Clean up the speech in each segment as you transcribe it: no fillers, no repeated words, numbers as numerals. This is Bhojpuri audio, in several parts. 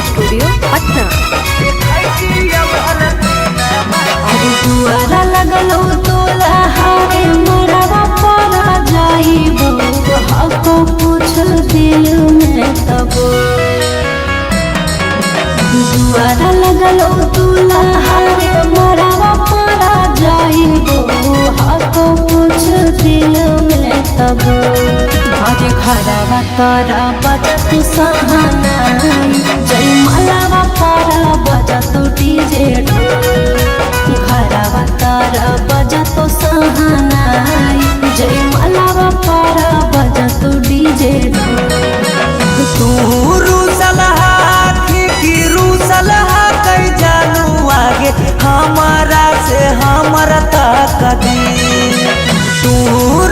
स्टूडियो पटना। अरे दुआरा लगलो तोला हारे मरवा परा जाइबो हको पूछल दिल में तबो। दुआरा लगलो तोला हारे मरवा परा जाइबो हको पूछल दिल में तबो। आज घरवा तारा बजत सहानाई जय मलावा पारा बजत डीजे ढोल। घरवा तारा बजत सहानाई जय मलावा पारा बजत डीजे ढोल। तू रूसलहा की रूसलहा कई जानू आगे हमारा से हमारा तक दी। तू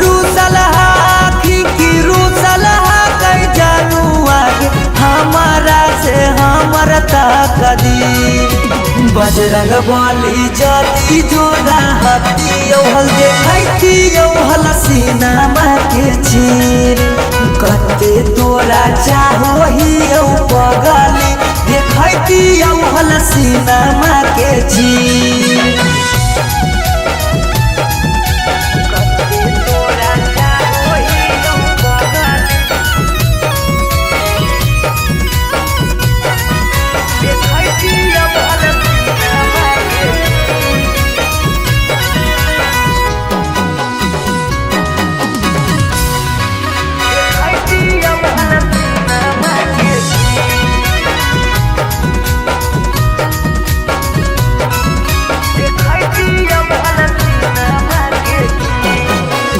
रूसलहा की रूसलहा कई जानू आगे हमारा से हमारा तक दी। बजरंग बली जदी जोड़ा हती हल देखती हल सीना के चीर। कते तोरा चाहो ही पगली देखती हल सीना के चीर।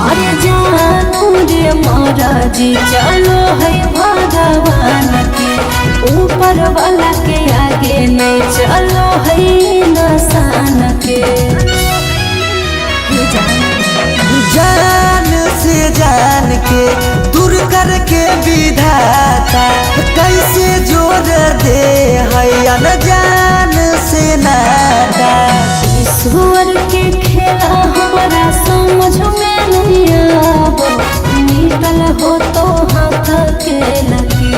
अरे जानू रे महाराजी चलो है भगवान के ऊपर वाला के आगे नहीं चलो है नसान के। जान से जान के दूर करके विधाता कैसे जोड़ दे है अनजान से नाता। ईश्वर के खेला हमारा समझ में नहीं आवो निकल हो तो हाथ के लगी।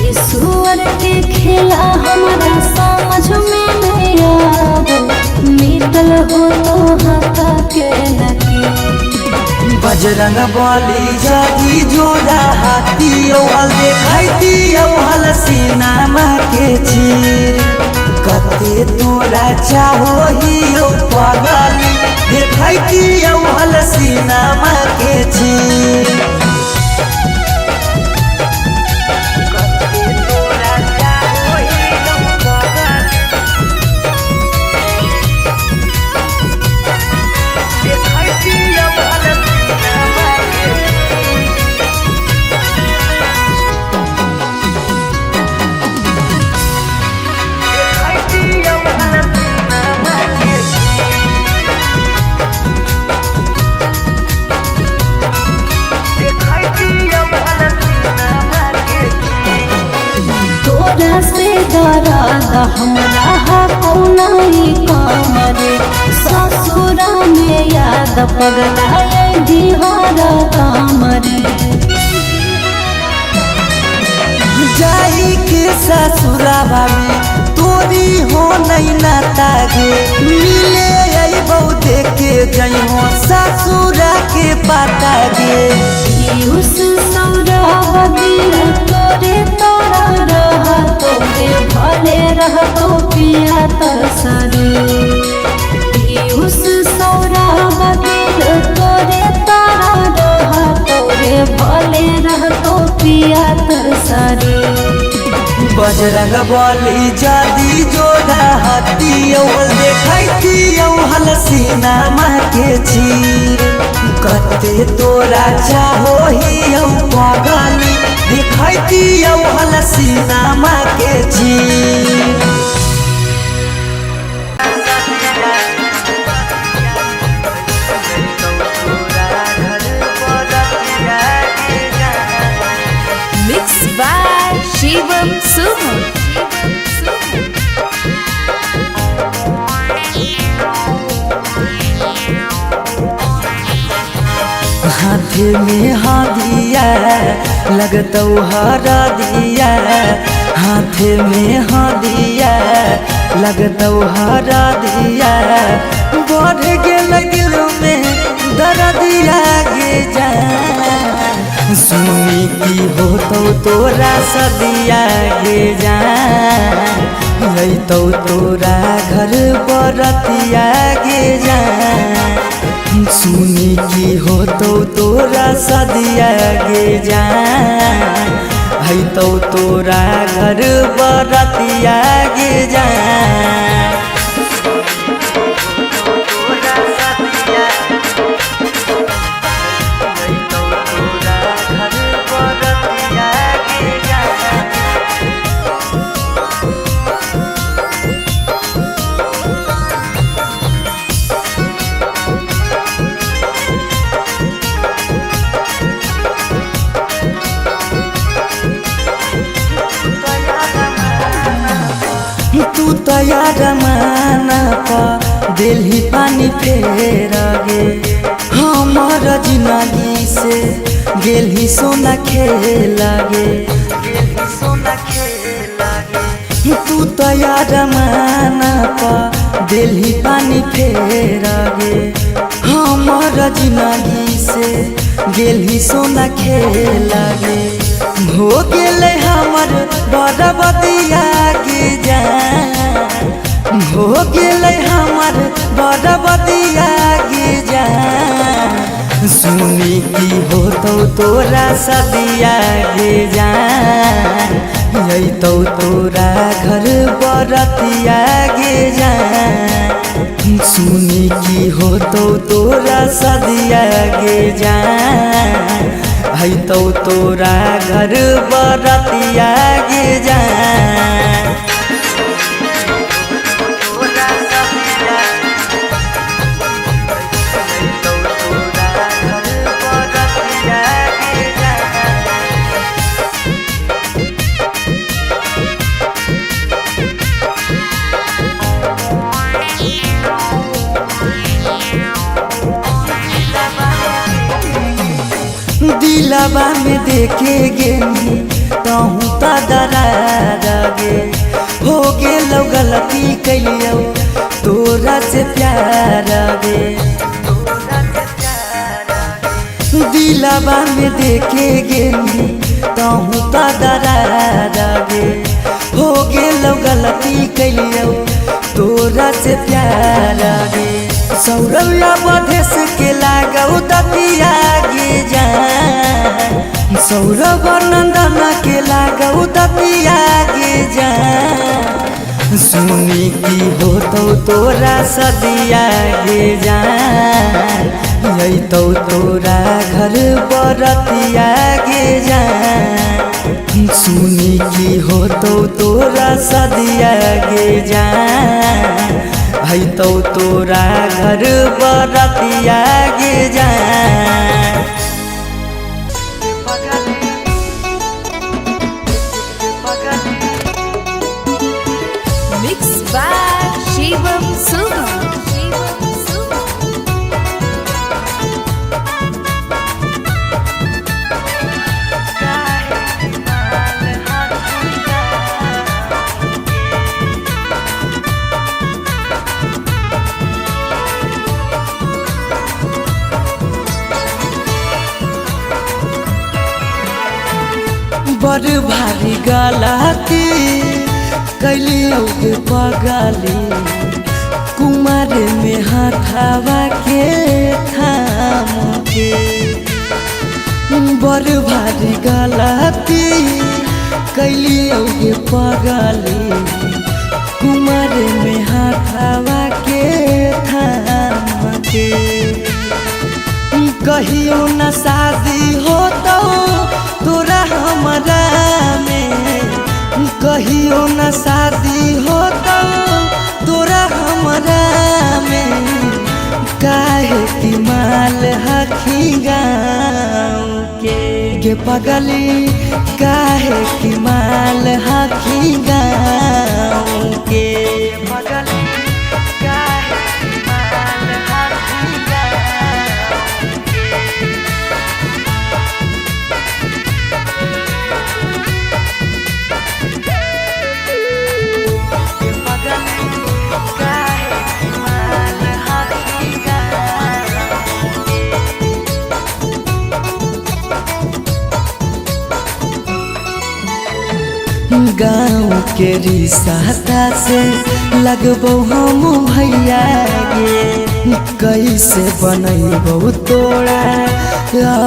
ईश्वर के खेला हमारा समझ में नहीं आवो निकल हो तो हाथ के लगी। बजरंग बली जदी जोड़ा हाथी हल देखती हल सीना के चीर। कते तोरा चाहो ही पगली देखती हल सीना के चीर। तोरा से डरादा हमरा कौनाई काम रे ससुरा में याद पगलाए दिहारा काम रे। जाई के ससुराबा में तोरी हो नहीं नाता गे मिले आई बहु देखे जई हो ससुरा के पाता गे। उस सौरा दिल तोरे तोरा रह तोरे भले रह तो पिया तरसरे। उस सौरा दिल तोरे तोरा रह तोरे भले रह तो पिया तरसरे। बजरंग बली जदी जोड़ा हती हल देखती हल सीना के चीर। कते तोरा चाहो ही पगली देखती हल सीना के चीर। मिक्स बाय शिवम सुमन। हाथ में हादिया लगतौ हरा दिया हाथे में हदिया लगतौ हरा दिया बढ़ गेल दिल में दर्दिया गे जान सुनी की होतौ तोरा सदिया गे जान अइतौ तोरा घर बरतिया गे जान सुनी की होतौ तोरा सदिया गे जान अइतौ तोरा घर बरतिया गे जान तू तैयार माना पा दिल्ली पानी फेर गे हमर जिंदगी से गेली सोना खेल गे तू तैयार माना पा दिल्ली पानी फेर गे हमर जिंदगी से गेली सोना खेल गे हो गेले हमर बरबदिया गे जान हो गेले हमर बरबदिया गे जान सुनी की होतौ तोरा सदिया गे जान अइतौ तोरा घर बरतिया गे जान सुनी की होतौ तोरा सदिया गे जान अइतौ तोरा घर बरतिया गे जान दिलवा में देखे गेनी कहूँ तो दरार गे हो गेलौ गलती कैलियो तोरा से प्यार गे दिलवा में देखे गेनी कहूँ तो दरार गे हो गेलौ गलती कैलियो तोरा से प्यार गे सौरव्या बधेस के लागौ दतिया गे जान सौरभ नंदन के लागौ दतिया गे जान सुनी की होतौ तोरा सदिया गे जान अइतौ तोरा घर बरतिया गे जान सुनी की होतौ तोरा सदिया गे जान अइतौ तोरा घर बरतिया गे जान Mixed by Shivam Suham. बड़ भारी गलती कैलियो के पगली कुमार में हथावा के थाम के बड़ भारी गलती कैलियो के पगली कुमार में हथावा के थाम के कहियो न शादी होतौ तोरा हमरा में कहियो न शादी होतौ तोरा हमरा में काहे की माल हखी गाँव के गे पगली काहे की माल हखी गाँव के पगली काहे की माल हखी गाँव के गाँव के रिश्ता से लगबो हम भैया गे कैसे बनैबो तोरा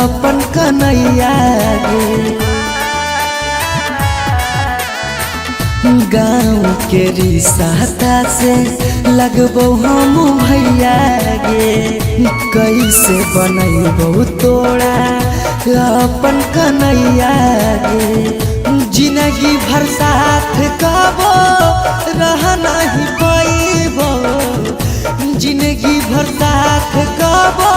अपन कन्हैया गे गाँव के रिश्ता से लगबो हम भैया गे कैसे बनैबो तोरा अपन कन्हैया गे जिंदगी भर साथ कबो रह नहीं पैबो जिंदगी भर साथ कबो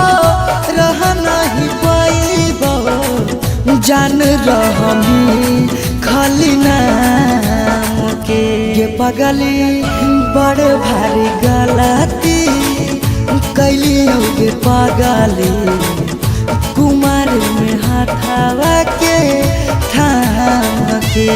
रह नहीं पैबो जान रहमी खाली नाम के पगली बड़ भारी गलती कैली गे पगली कुमार में हाथावा के थाम के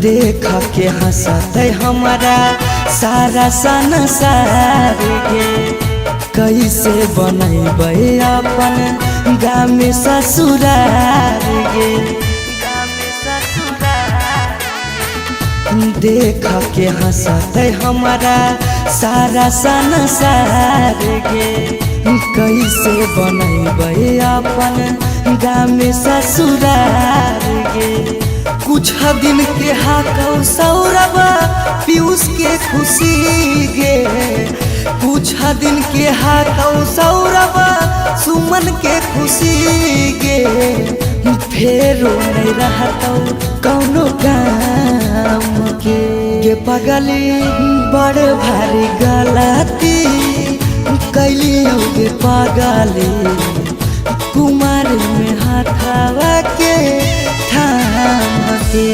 देख के हंसत हमारा सारा संसार गे कैसे बनैबै अपन गाँव में ससुरार गे देख के हंसत हमारा सारा संसार गे कैसे बनैबै अपन गाँव में ससुरार गे कुछ दिन के हाकौ सौरभ पीयूष के खुशी गे कुछ दिन के हाकौ सौरभ सुमन के खुशी गे फेरो नहीं रहतौ कौनो काम के पगली बड़ भारी गलती कैली गे पगली कुमार में हाथावा के थाम के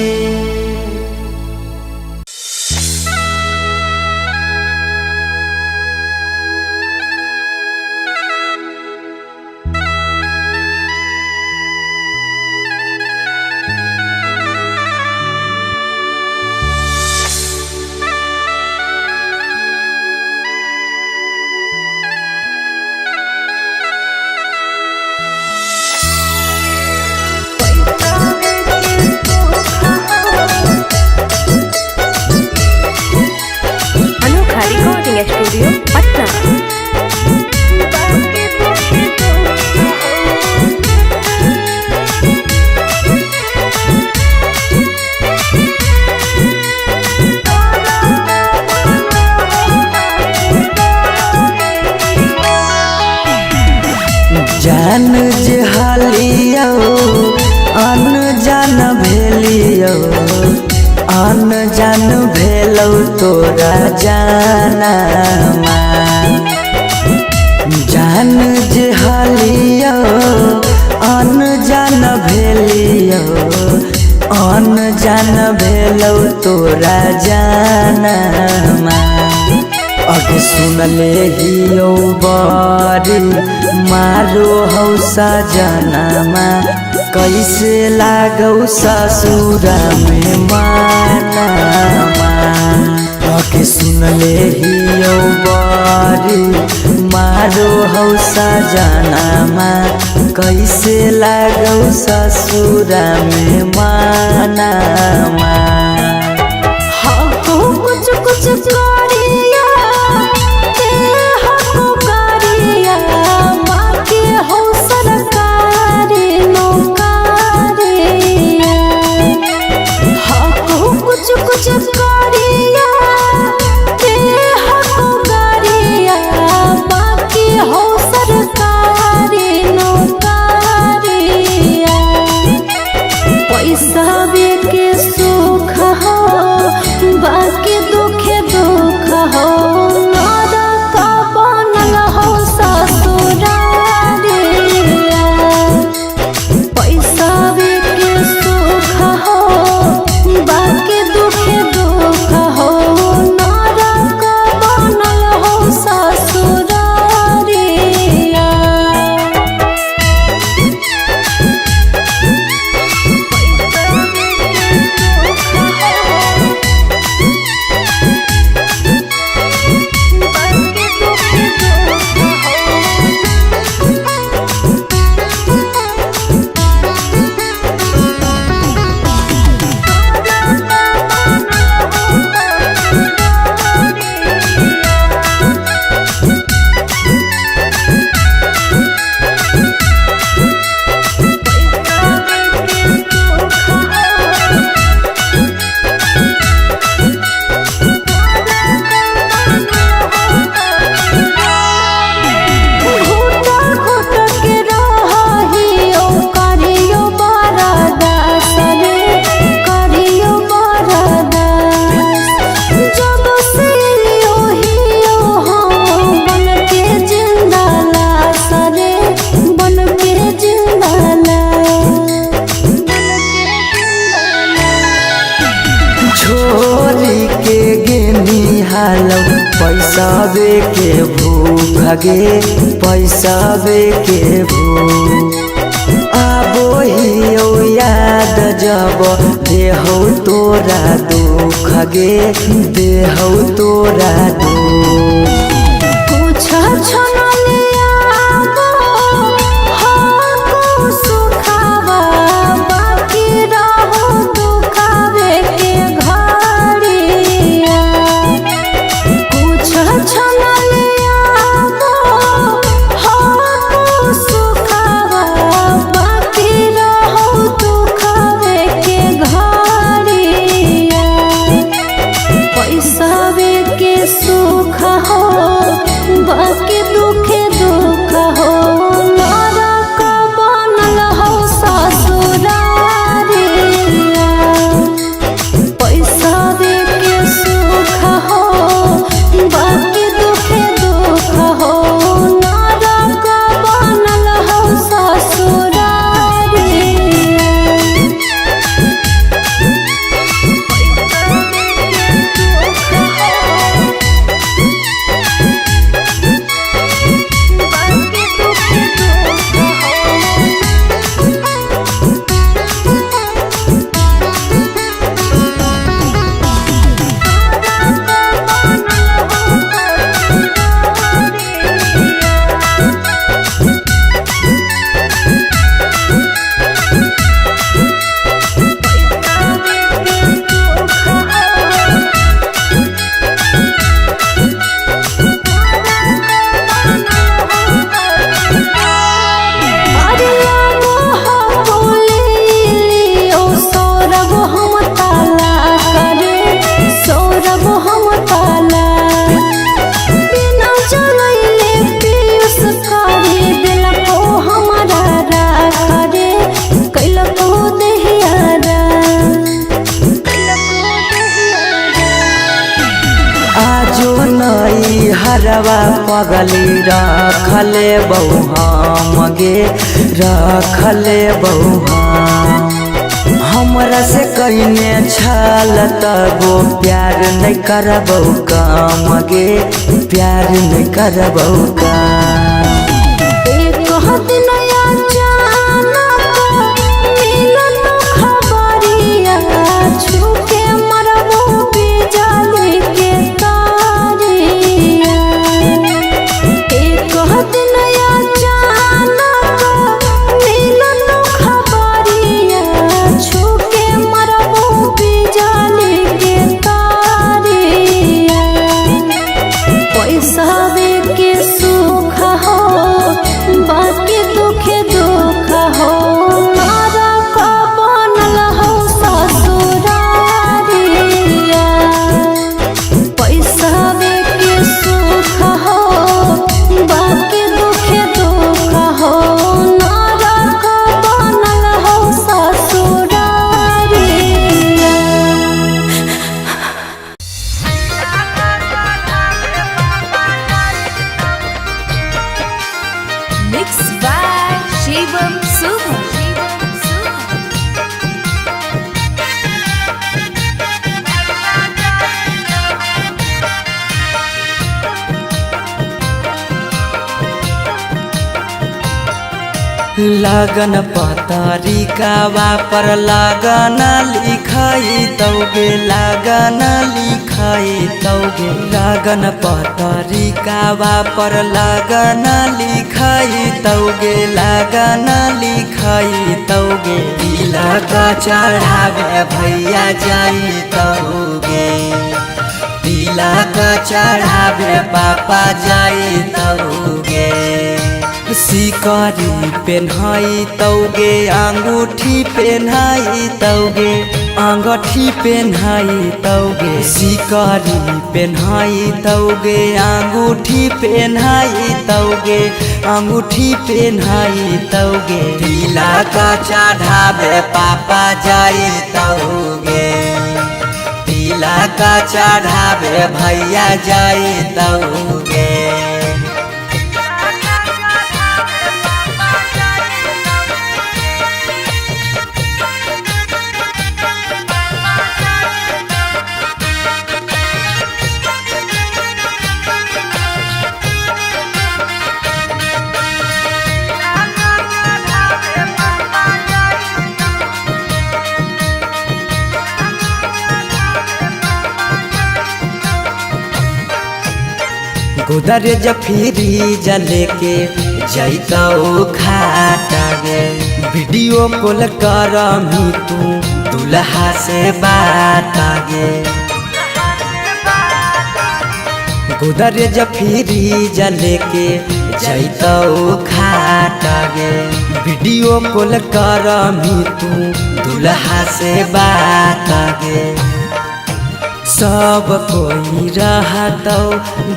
स्टूडियो पटना। जान जे हालियो अनजान भेलियो अनजान भेलौ तोरा जानमा जान जे हालियो अनजान भेलियो अनजान भेलौ तोरा जानमा अगे सुनले हियो बारी मारो हौ सजनमा कैसे लागौ ससुरा में मानमा अगे सुनले हियो बारी मारो हौ सजनमा कैसे लागौ ससुरा में मानमा कुछ कुछ पैसा के सुख पैसावे के भूख गे पैसावे के भूख आबो ही याद जब देहौ तोरा दुख गे देहौ तोरा दुख कुछ छनलिया हो सुखावा बाकी रहो दुखावे के घड़िया कुछ छनलिया हो सुखावा बाकी रहो दुखावे के घड़िया पैसावे के सुख हो बाकी दुखे दुख हो नरक बनल हो ससुरारिया पैसावे के सुख हो बाकी दुखे दुख हो नरक बनल हो ससुरारिया हरवा पगली रखले बहु हम गे रखले बहु हमरा से कइने छल तबो प्यार नहीं करबौ काम गे प्यार नहीं करबौ काम एक दिन अचानक मिलन खबरिया छूके मरबो बिजली के तारिया एक दिन अचानक मिलन खबरिया छूके मरबो बिजली के तारिया पैसावे के सुख हो बाकी दुखे दुख हो नरक बनल हो ससुरारिया पैसावे के सुख हो बाकी दुखे दुख हो नरक बनल हो ससुरारिया Mixed by Shivam Subha. लगन पतरिकावा पर लगन लिखाई तौगे लगन लिखाई तौगे लगन पतरिकावा पर लगन लिखाई तौगे लगन लिखाई तौगे तिलक चढ़ावे भैया जाई तौगे तिलक चढ़ावे पापा जाई तौगे सिकरी पेन्हाई तौगे अंगूठी पेन्हाई तौगे अंगूठी पेन्हाई तौगे सिकरी पेन्हाई तौगे अंगूठी पेन्हाई तौगे अंगूठी पेन्हाई तौगे तिलक चढ़ावे पापा जाई तौगे तिलक चढ़ावे भैया जाई तौगे गोदरे जफीरी जले के जैतौ खाटा गे वीडियो कॉल कर तू दुल्हा से बात गे गोदरे जफीरी जले के जैतौ खाटा गे वीडियो कॉल कर तू दुल्हा से बात गे सब कोई रहतौ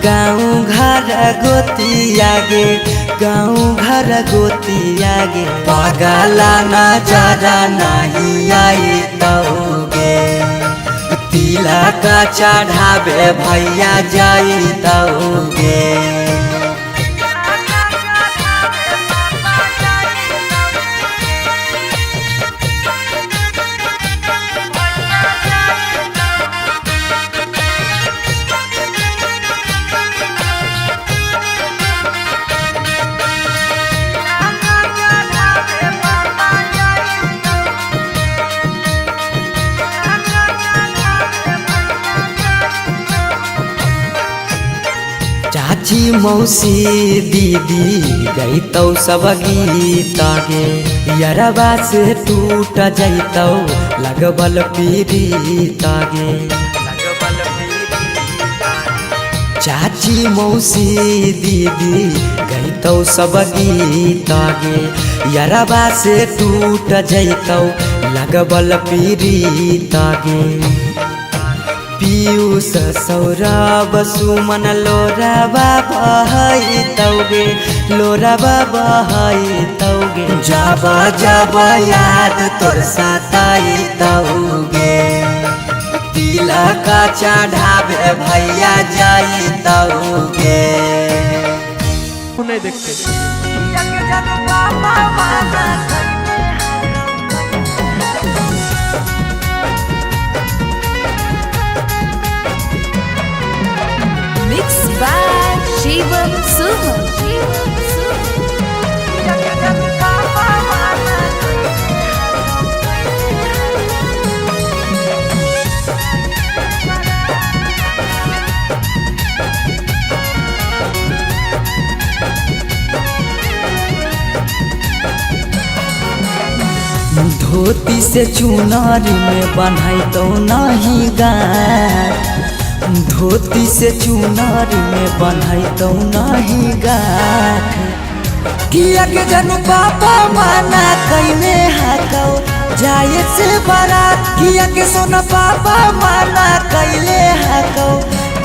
गाँव घर गोतिया गे गाँव घर गोतिया गे पगला नजरा नहीं आई गे तिलक चढ़ावे भैया जाई गे चाची मौसी दीदी गईतौ सब गीत गे यरबा से टूट जैतौ लगबल पीड़ित गे चाची मौसी दीदी गईतौ सब गीत गे यरबा से टूट जैतौ लगबल पीड़ित गे पीयूष सौरभ सुमन लोराबा बहैतौगे लोराबा बहैतौगे जब जब याद तोर सताइतौगे तिलक चढ़ावे भैया जाइतौगे नहीं देखते Mixed by Shivam Suman. धोती से चुनारी में बन्हैतौ नहीं गाय धोती से चुनारी में बन्हैतौ नहीं गाय किया के जनु पापा माना कैने हकौ जाए से बारात किया के सोना पापा माना कैले हकौ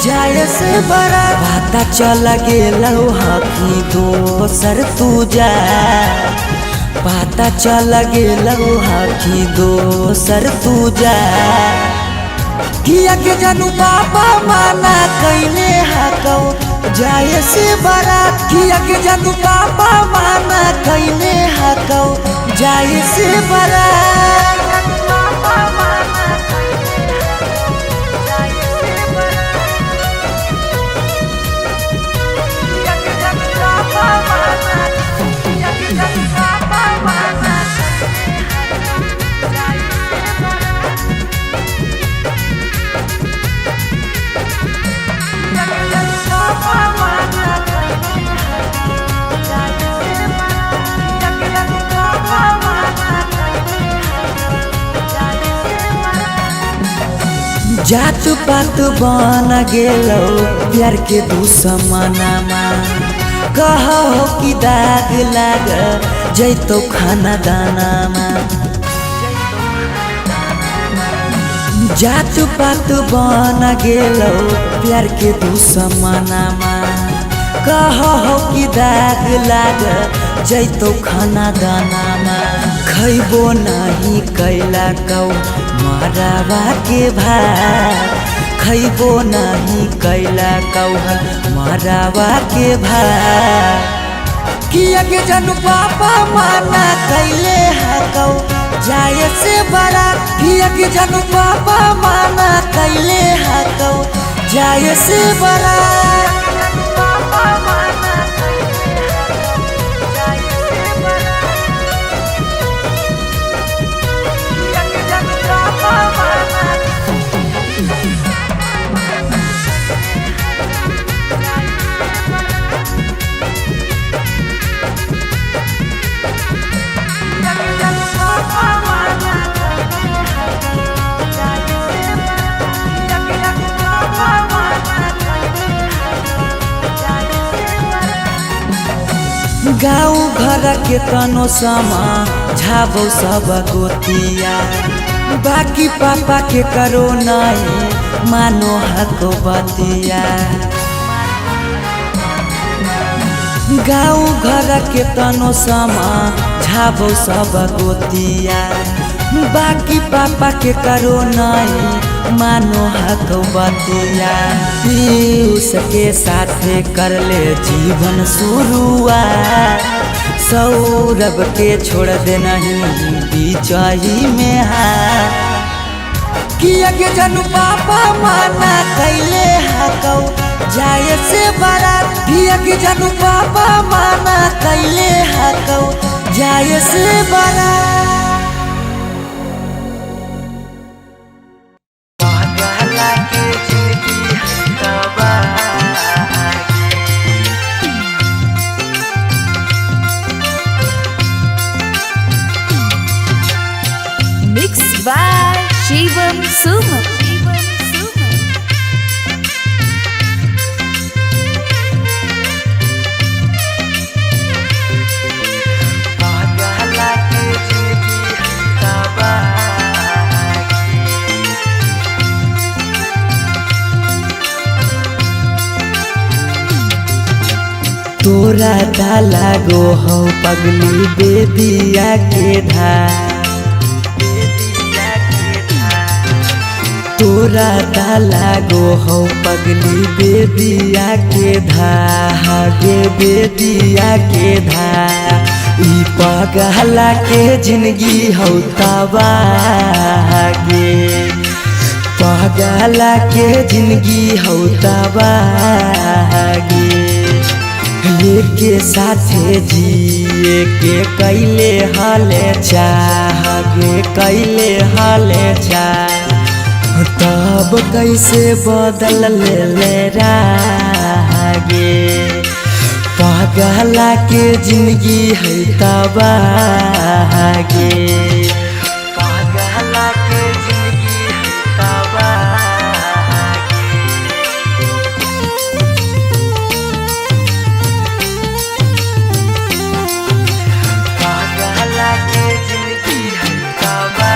जाए से बारात पता चल गेलौ हकी दोसर तू जा पता चल गेलौ हकी दोसर तू जा किया के जानू पापा माना कैने हकौ जाए से बारात किया के जानू पापा माना कैने हकौ जाए से बारात जात पात बन गेलौ प्यार के दुश्मनमा कहो कि दाग लाग जैतौ खाना दानामा जात पात बन गेलौ प्यार के दुश्मनमा कहो कि दाग लाग जैतौ खाना दानामा खैबो नहीं कैला कौ मराबा के भात खैबो नहीं कैला कौ मराबा के भात किया के जानू पापा माना कैले हकौ जाए से बारात किया के जानू पापा माना कैले हकौ जाए से बारात गाँव घर के तनो समा झाबो सब गोतिया बाकी पापा के करो नहीं मानो हको बतिया गाँव घर के तनो समा झाबो सब गोतिया बाकी पापा के करो नहीं मानो हको बतिया पीयूष के साथे कर ले जीवन शुरुआत सौरभ के छोड़ दे नहीं बीचही में किया के जनू पापा माना कैले हकौ जाए से बारात किया के जनू पापा माना कैले हकौ जाए से बारात Mixed by Shivam Suman. तोरा डाला गो हो पगली बेदिया के धार तोरा डाला गो हो पगली बेदिया के धागे बेदिया के ई पगला के जिंदगी हो तबागे पगला के जिंदगी हो तबागे के साथे जिए के कैले हाले चाहगे कैले हाले चाह तब कैसे बदल ले रागे पगला के जिंदगी है तबागे पगला के जिंदगी है तबागे पगला के जिंदगी है तबागे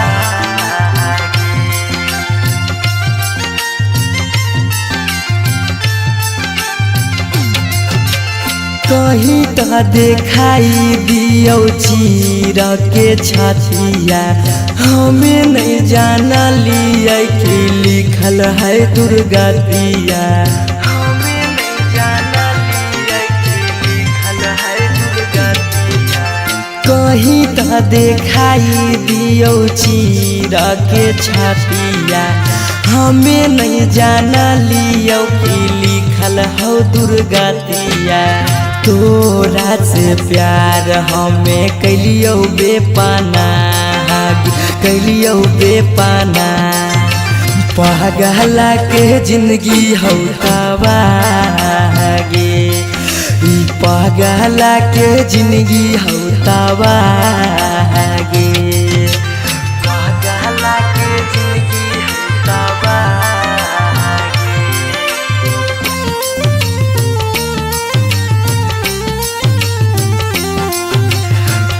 कहीं तो देखाई दियो चीर के छतिया हमें नहीं जाना लिया कि लिखल है दुर्गतिया हमें नहीं जाना लिया कि लिखल है दुर्गतिया कहीं तो देखाई दियो चीर के छतिया हमें नहीं जाना लियो कि लिखल हो दुर्गतिया तोरा से प्यार हमें कैलियो बेपाना कैलियो बेपाना पगला के जिंदगी हो तबागे ई पगला के जिंदगी हो तबागे पगला के जिंदगी हो तबागे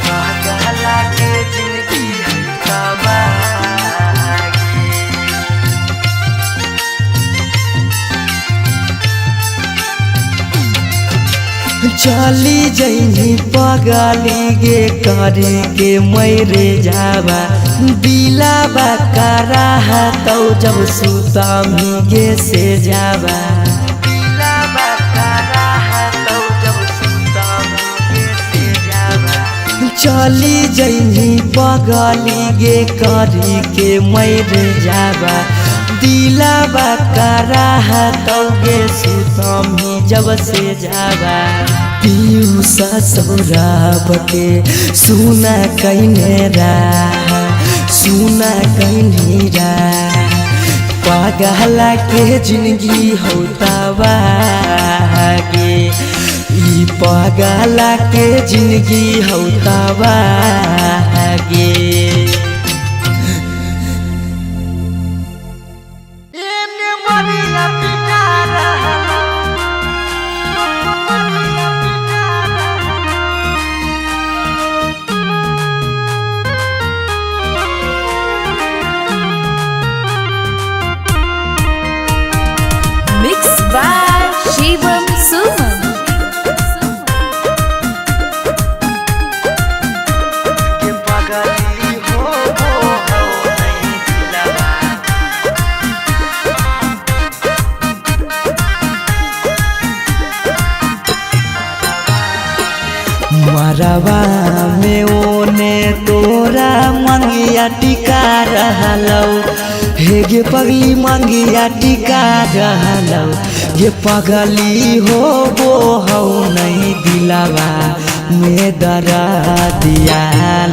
पगला के जिंदगी हो तबागे चली जैनी पगली गे करे के मैरे जावा दिलाबा करा तो जब सुतामी गे से जावा दिलाबा करा तो जब सुतामी गे से जावा चली जैनी पगली गे करे के मैरे जावा दिलाबा करा तो गे सुतामी जब से जावा पीयूष सौरभ के सुना कैने सुना कैने पगला के जिंदगी हो तबागे ई पगला के जिंदगी हो तबागे घरवा में ओने तोरा मंगिया टिका रहलौ हे गे पगली मंगिया टिका रहलौ ये पगली हो वो हौ नहीं दिलावा में दरा दिया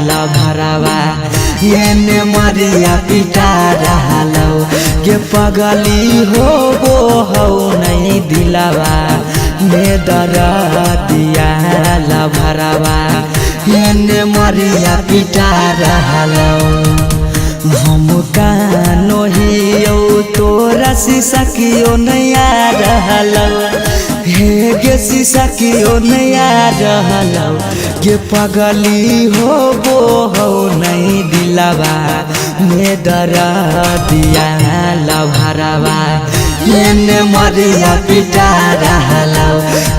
लभरावा ये मरिया पिटा रहलौ ये पगली हो वो हौ नहीं दिलावा में दरा दिया लभरावा ये मरिया पिटा रहलौ हम कानो हियो तोरा शीशा कियो नया रहलौ हे गे शीशा कियो नया रहलौ गे पगली हो वो हो नहीं दिलावा में दरा दिया लभरावा ये मरिया पिटा रहलौ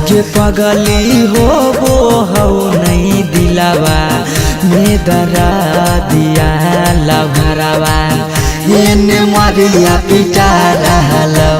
गे पगली हो वो हो नहीं दिलावा में दरा दिया लभरावा ये मरिया पिटा रहलौ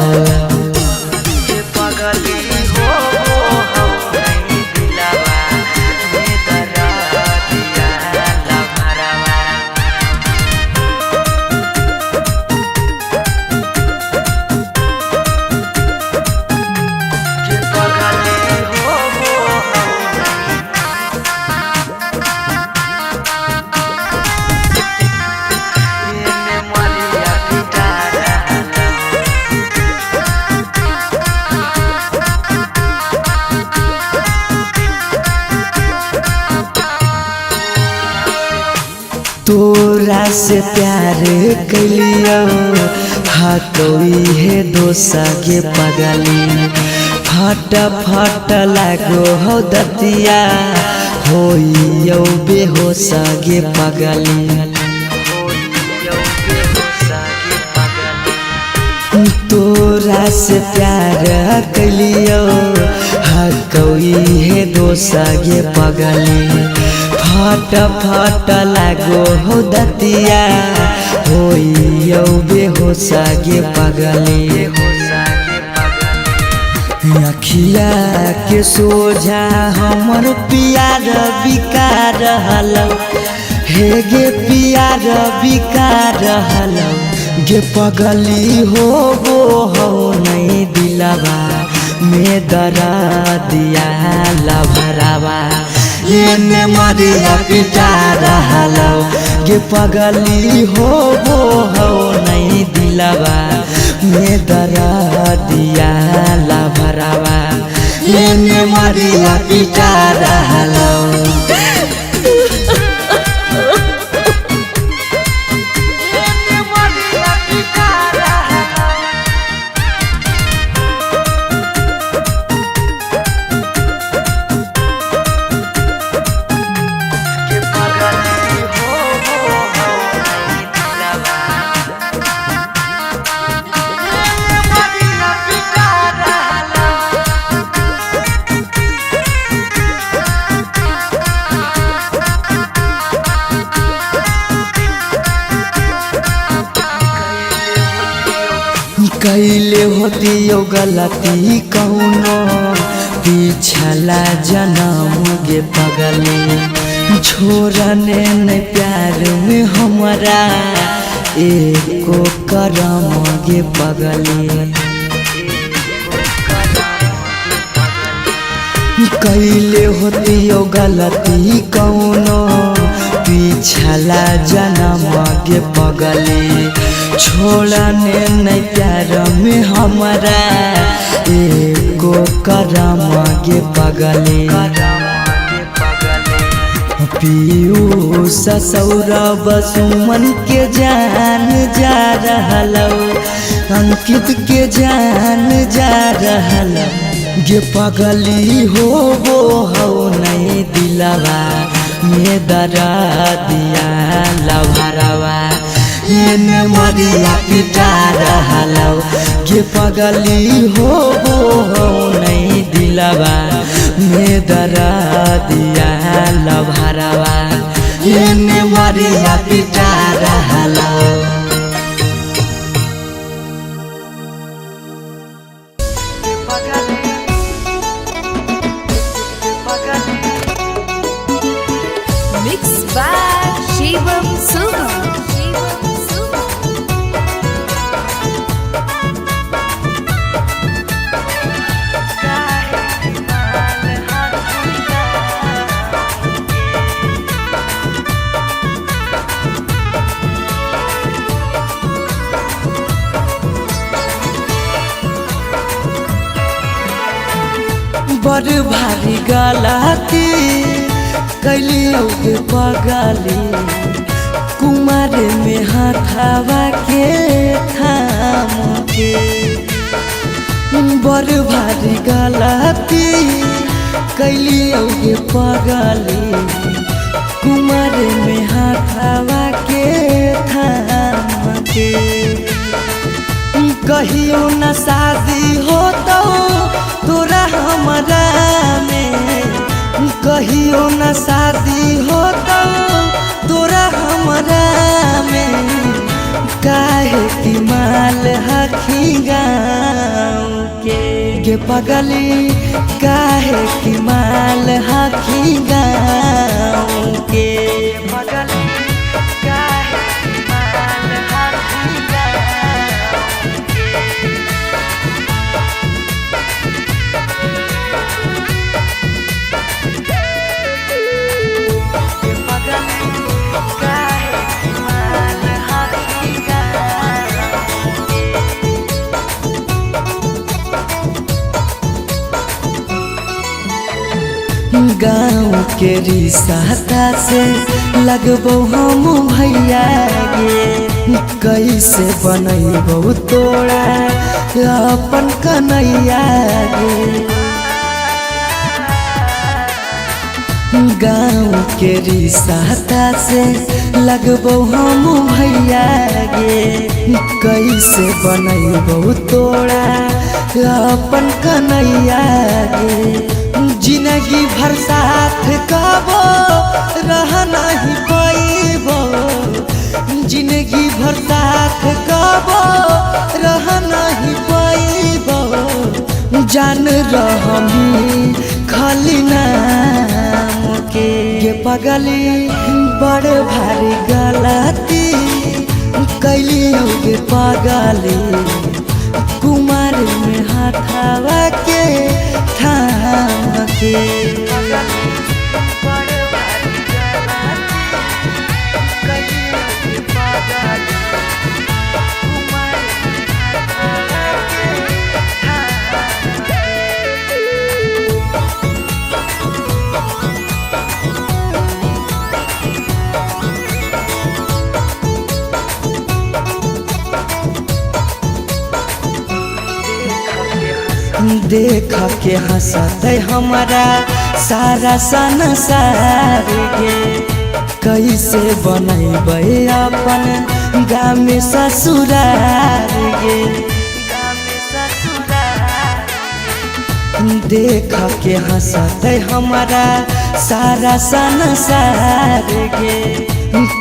तोरा से प्यार कलियो हतोई है दोसा के पगली फट फट लागो हो दतिया होइयो बेहोश गे पगली तोरा से प्यार कलियो हतोई है दोसा गे पगली फट फट लागो हो दतिया होइयो बेहोश गे पगली अखिया के सोझा हमर पियार बिका रहलौ हे गे पियार बिका रहलौ गे पगली हो वो हो नहीं दिलावा में दरा दिया लभरावा ये मरिया पिटा रहलौ गे पगली हो वो हो नहीं दिलावा में दरा दिया लभरावा ये मरिया पिटा रहलौ कैले होतियो गलती कौनो पिछला जन्म गे पगली छोड़ने न प्यार में हमरा एको करम गे पगली कैले होतियो गलती कौनो पिछला जन्म गे पगली छोड़ने नहीं प्यार में हमरा एको करम गे पगली पीयूष सौरभ सुमन के जान जा रहलौ अंकित के जान जा रहलौ गे पगली हो वो हो नहीं दिलावा में दरा दिया लभरावा ये मरिया पिटा रहलौ गे पगली हो वो हो नहीं दिलावा में दरा दिया लभरावा ये मरिया पिटा रहलौ। by Shivam Sumam. बड़ भारी गलती कैली औके पगली कुमार में हाथावा के थाम के बड़ भारी गलती कैली औके पगली कुमार में हाथावा के थाम के कहियो न शादी हो तो तोरा हमरा में कहियो न शादी हो तो तोरा हमरा में काहे की माल हखी गाँव के पगली काहे की माल हखी गाँव के पगली काहे की माल हखी गाँव गाँव के रिश्ता से लगबो हम भैया गे कैसे बनैबो तोरा अपन कन्हैया गे गाँव के रिश्ता से लगबो हम भैया गे कैसे बनैबो तोरा अपन कन्हैया गे जिंदगी भर साथ कबो रह नहीं पाइबो जिंदगी भर साथ कबो रह नहीं पाइबो जान रहमी खाली नाम के ये पगली बड़ भारी गलती कैली होगे पगली कुमार में हाथावा के थाम के देख के हंसत हमारा सारा संसार गे कैसे बनैबै अपन गाँव में ससुरार गे देख के हंसत हमारा सारा संसार गे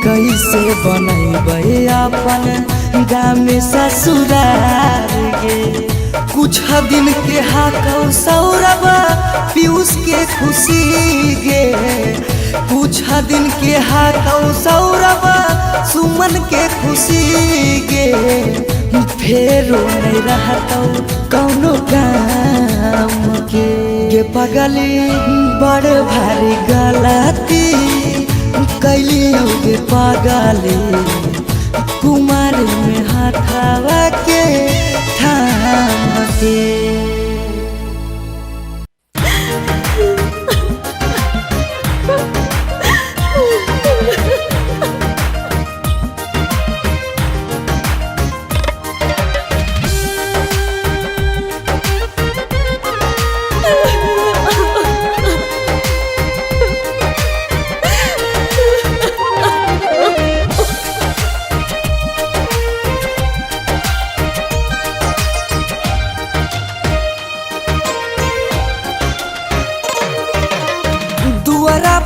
कैसे बनैबै अपन गाँव में ससुरार गे कुछ दिन के हाकौ सौरभ पीयूष के खुशी गे कुछ दिन के हाकौ सौरभ सुमन के खुशी गे फेरो नहीं रहतौ कौनो काम के गे पगली बड़ भारी गलती कैली गे पगली कुमार में हाथावा के थाम के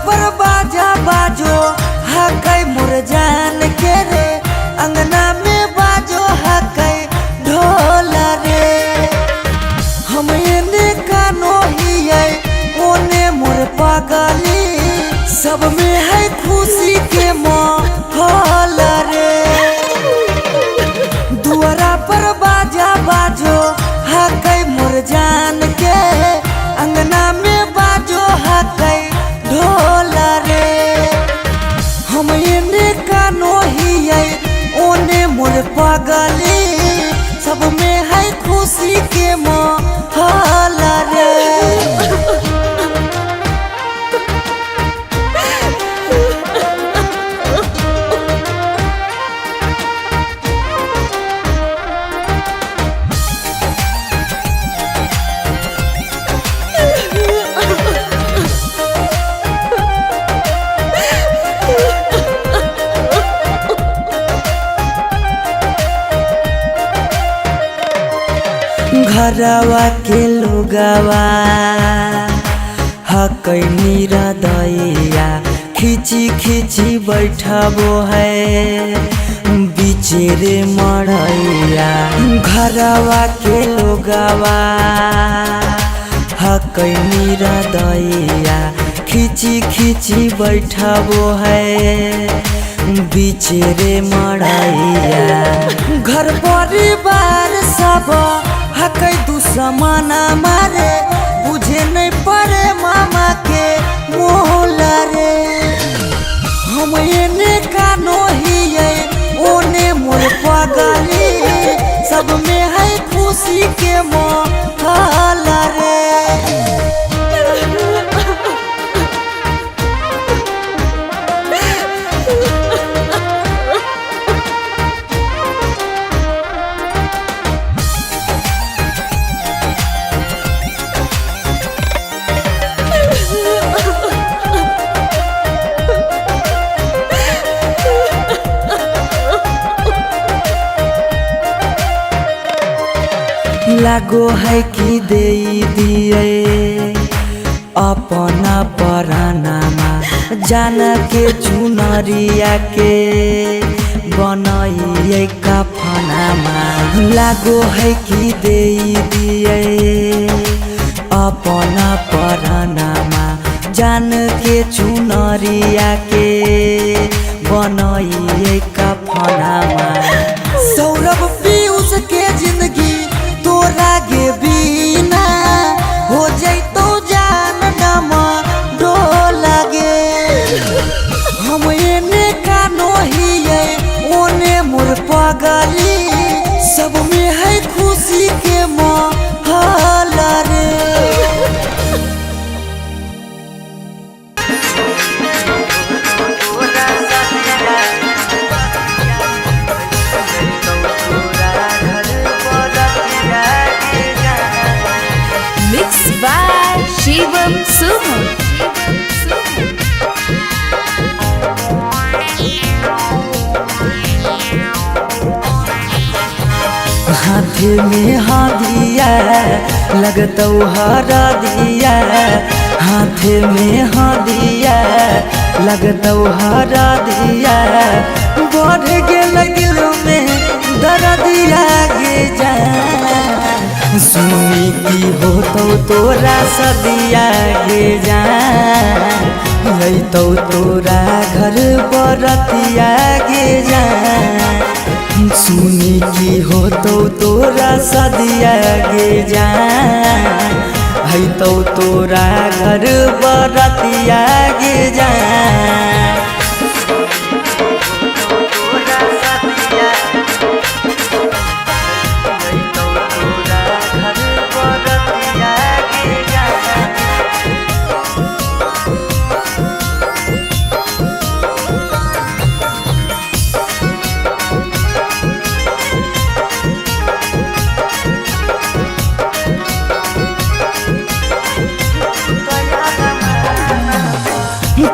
पर बाजा बाजो हकै मोर जान के रे अंगना में बाजो हकै ढोल रे हम एने कानो हियै ओने मोर पगली सब में है खुशी पगली सब में है खुशी के माहौल रे। घरवा के लोगवा हकैनी हृदया खिची खिची बैठबो है बिचेरे मड़ैया। घरवा के लोगवा हकैनी हृदया खिची खिची बैठबो है बिचेरे मड़ैया। घर परिवार सब हकै दुश्मन मारे बुझे नहीं पड़े मामा के मोहल रे। हम एने कानो हिये ओने मोर पगली सब में है खुशी के माहौल रे। लागो है कि दे दिए अपना परानामा जान के चुनरिया के बनाइए कफनामा। लागो है कि दे दिए अपना परानामा जान के चुनरिया के बनाइए कफनामा। सौरभ पीयूष के जिंदगी तोरा गे बिना हो जैतो जान नमा डोल गे। हम एने कानो हिये ओने मोर पगली सब में है खुशी के माहौल रे। Mixed by Shivam Sumam. हाथ में हादिया लगतौ हरा दिया। हाथ में हादिया लगतौ हरा दिया। बढ़ गेल दिल में दर्दिया गे जा। सुनी की होतौ तोरा सदिया गे जा। लैतौ तोरा घर बरतिया गे जा। सुनी की होतौ तोरा सदिया गे जा। हैतौ तोरा घर बरतिया गे जा।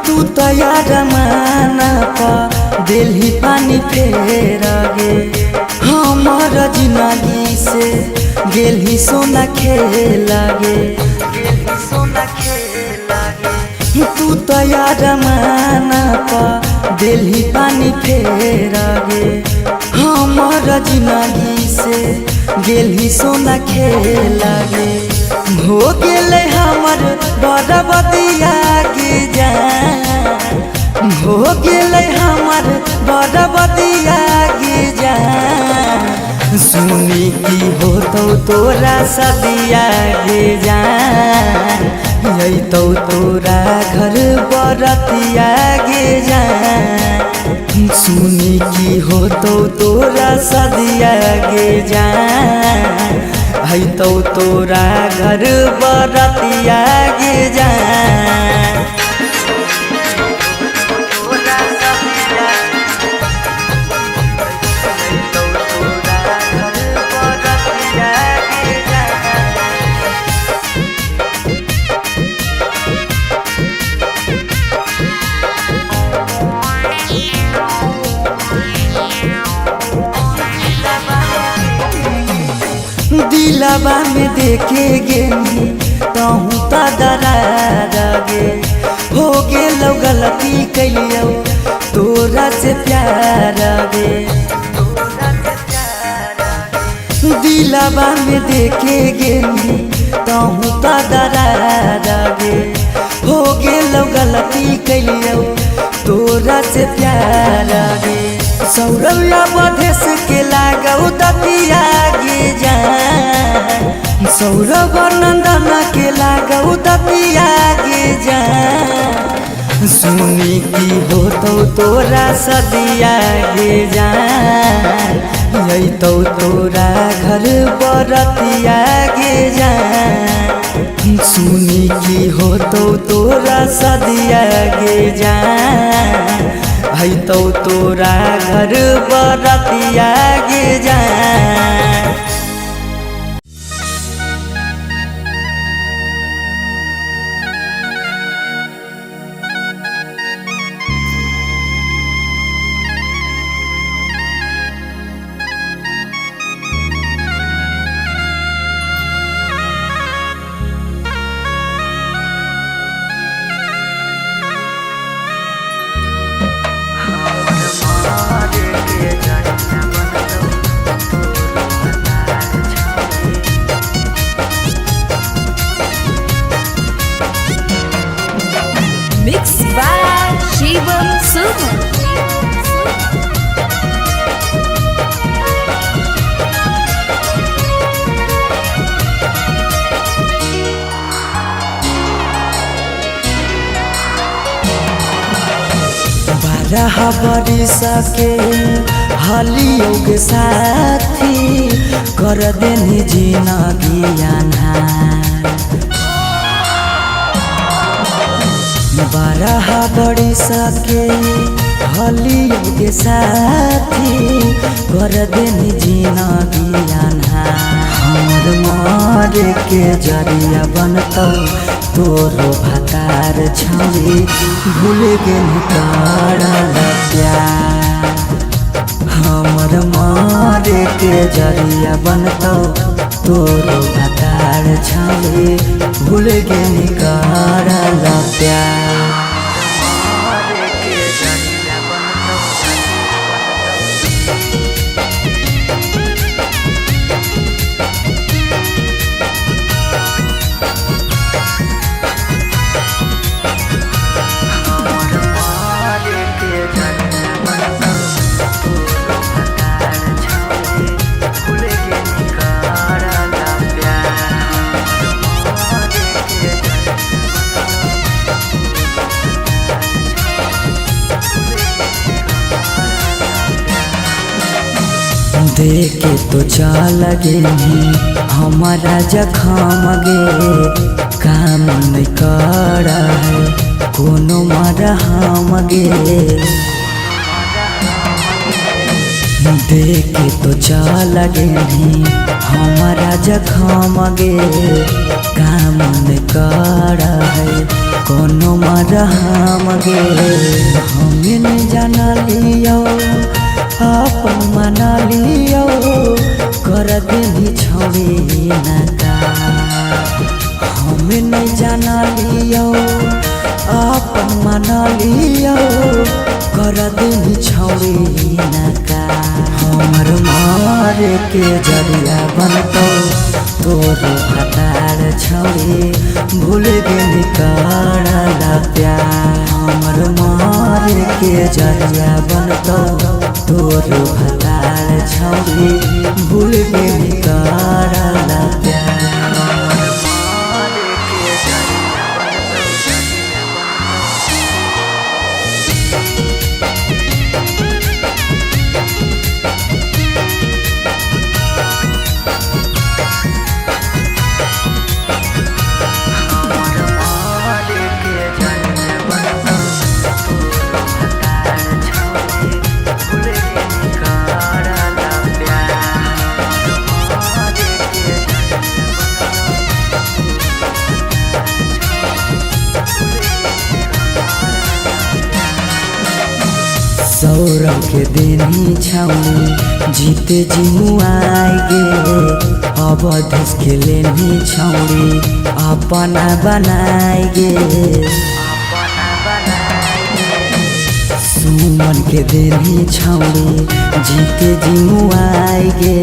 तू तैयार माना पा दिल्ली पानी फेर गे। हमार जिंदगी से गेली सोना खेल गे। तू तैयार माना पा दिल्ली पानी फेर गे। हमार जिंदगी से गेली सोना खेल गे। हो गेले हमर बरबदिया गे जा। हो गेले हमर बरबदिया गे जा। सुनी की होतौ तोरा सदिया गे जा। यही तो तोरा घर बरतिया गे जा सुनी की हो तो तोरा सदिया गे जा है तो तोरा घर बरतिया गे जा दिलवा में देखे गे कहूँ तो दरार गे हो गेलो गलती कैलियो तोरा से प्यार गे दिलवा में देखे गे कहूँ तो दरार गे हो गेलो गलती कैलियो तोरा से प्यार गे सौरव्या बधेश के लागौ दतिया गे जा सौरभ नंदन के लागौ दतिया गे जा सुनी की हो तो तोरा सदिया गे जा यही तो तोरा घर बरतिया गे जा सुनी की हो तो तोरा सदिया गे जा है तो तोरा घर बरतिया गे जा Mixed by Shivam Suman. बारह बरिस के हलियो के साथी कर देनी जिंदगी अन्हार 12 बरिस के हलियो के साथी कर देनी जिंदगी अन्हार हमर मारे के जरिया बनतौ तोरो भतार छौरी भूल गेली करल प्यार हमर मारे के जरिया बनतौ तोरो भतार छौरी भूल गेली करल प्यार देखे तो चल गे हमारा जखम गे काम नहीं कर कोनो मरहम गे देखे तो चल गे हमारा जखम गे काम नहीं कर कोनो मरहम गे हमें नहीं जाना लियो अपन मना लियो कर देनी छोड़ी नका हमें नहीं जाना लियो अपन मना लियो कर देनी छोड़ी नका हमर मारे के जरिया बनतो तोरो भतार छोड़ी भूल गेली करल प्यार हमर मारे के जरिया बनतो तोरो भतार छौरी भूल गेली करल प्यार सौरभ के देनी छौनी जीते जिमुआएगे अवधेश के लेनी छौनी अपना बनाएगे सुमन के देनी छौनी जीते जिमुआएगे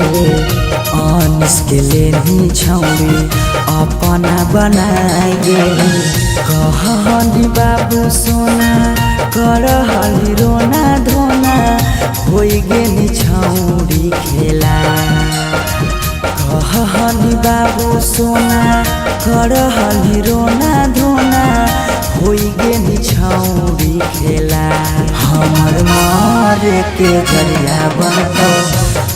अनिस के लेनी छौनी अपना बनाएगे कहनी बाबू सोना कर हली रोना धोना होई गेनी छौरी खेला कहनी बाबू सोना कर हली रोना धोना होई गेनी छौरी खेला हमर मारे के जरिया बनतो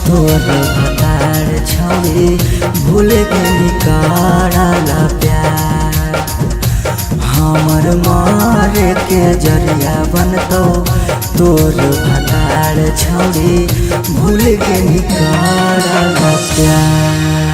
तोर भतार छौरी भूल गेनी कराला प्यार हमर मारे के जरिया बनतो तोर भतार छौरी भूल गेनी कराला प्यार।